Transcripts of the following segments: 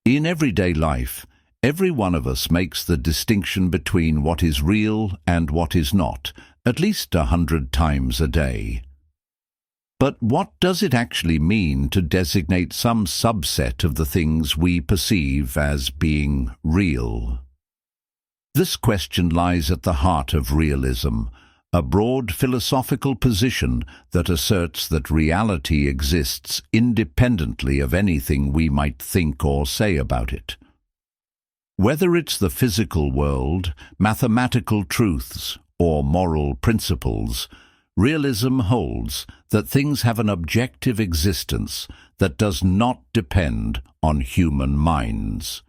In everyday life, every one of us makes the distinction between what is real and what is not, at least 100 times a day. But what does it actually mean to designate some subset of the things we perceive as being real? This question lies at the heart of realism, a broad philosophical position that asserts that reality exists independently of anything we might think or say about it. Whether it's the physical world, mathematical truths, or moral principles, realism holds that things have an objective existence that does not depend on human minds.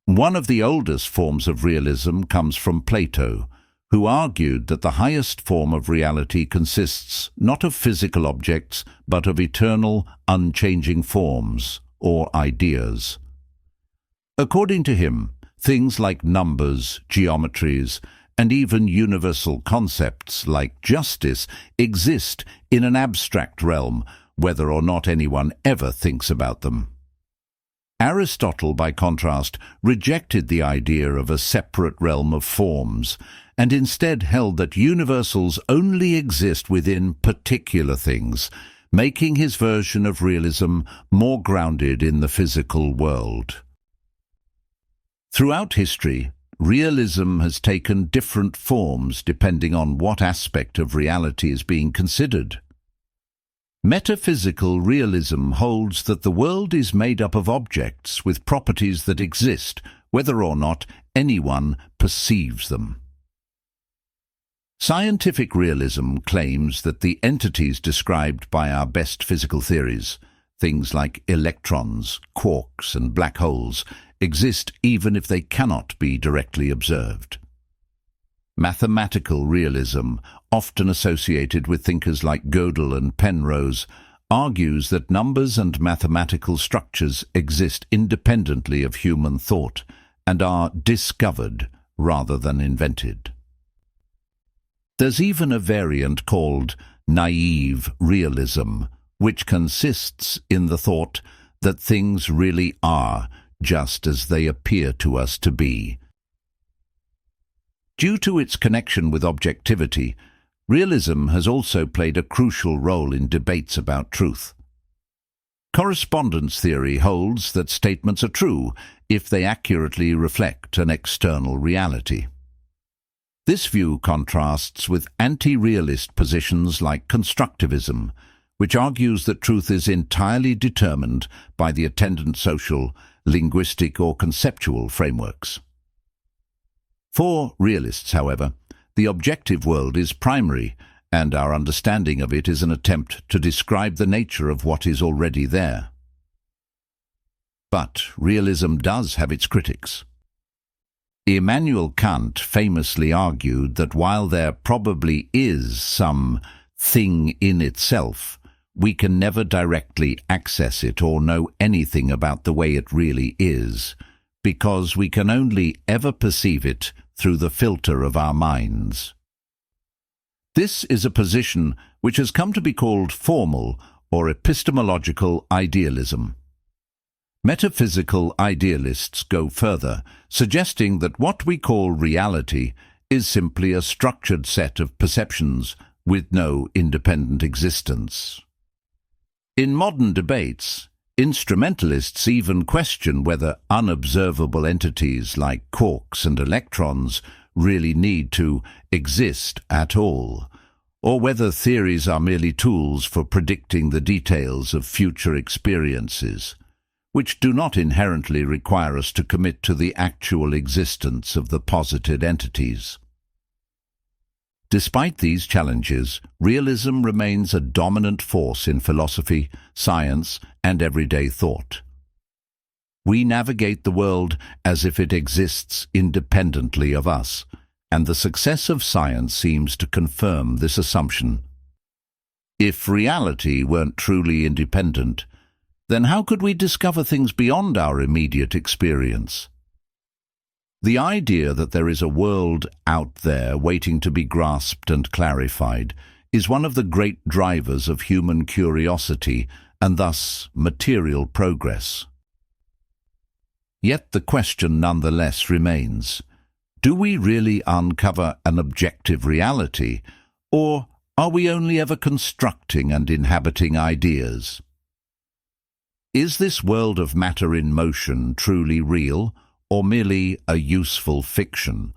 One of the oldest forms of realism comes from Plato, who argued that the highest form of reality consists not of physical objects, but of eternal, unchanging forms, or ideas. According to him, things like numbers, geometries, and even universal concepts like justice exist in an abstract realm, whether or not anyone ever thinks about them. Aristotle, by contrast, rejected the idea of a separate realm of forms, and instead held that universals only exist within particular things, making his version of realism more grounded in the physical world. Throughout history, realism has taken different forms depending on what aspect of reality is being considered. Metaphysical realism holds that the world is made up of objects with properties that exist, whether or not anyone perceives them. Scientific realism claims that the entities described by our best physical theories, things like electrons, quarks, and black holes, exist even if they cannot be directly observed. Mathematical realism, often associated with thinkers like Gödel and Penrose, argues that numbers and mathematical structures exist independently of human thought and are discovered rather than invented. There's even a variant called naive realism, which consists in the thought that things really are just as they appear to us to be. Due to its connection with objectivity, realism has also played a crucial role in debates about truth. Correspondence theory holds that statements are true if they accurately reflect an external reality. This view contrasts with anti-realist positions like constructivism, which argues that truth is entirely determined by the attendant social, linguistic, or conceptual frameworks. For realists, however, the objective world is primary, and our understanding of it is an attempt to describe the nature of what is already there. But realism does have its critics. Immanuel Kant famously argued that while there probably is some thing in itself, we can never directly access it or know anything about the way it really is, because we can only ever perceive it through the filter of our minds. This is a position which has come to be called formal or epistemological idealism. Metaphysical idealists go further, suggesting that what we call reality is simply a structured set of perceptions with no independent existence. In modern debates, instrumentalists even question whether unobservable entities like quarks and electrons really need to exist at all, or whether theories are merely tools for predicting the details of future experiences, which do not inherently require us to commit to the actual existence of the posited entities. Despite these challenges, realism remains a dominant force in philosophy, science, and everyday thought. We navigate the world as if it exists independently of us, and the success of science seems to confirm this assumption. If reality weren't truly independent, then how could we discover things beyond our immediate experience? The idea that there is a world out there waiting to be grasped and clarified is one of the great drivers of human curiosity and thus material progress. Yet the question nonetheless remains: do we really uncover an objective reality, or are we only ever constructing and inhabiting ideas? Is this world of matter in motion truly real, or merely a useful fiction,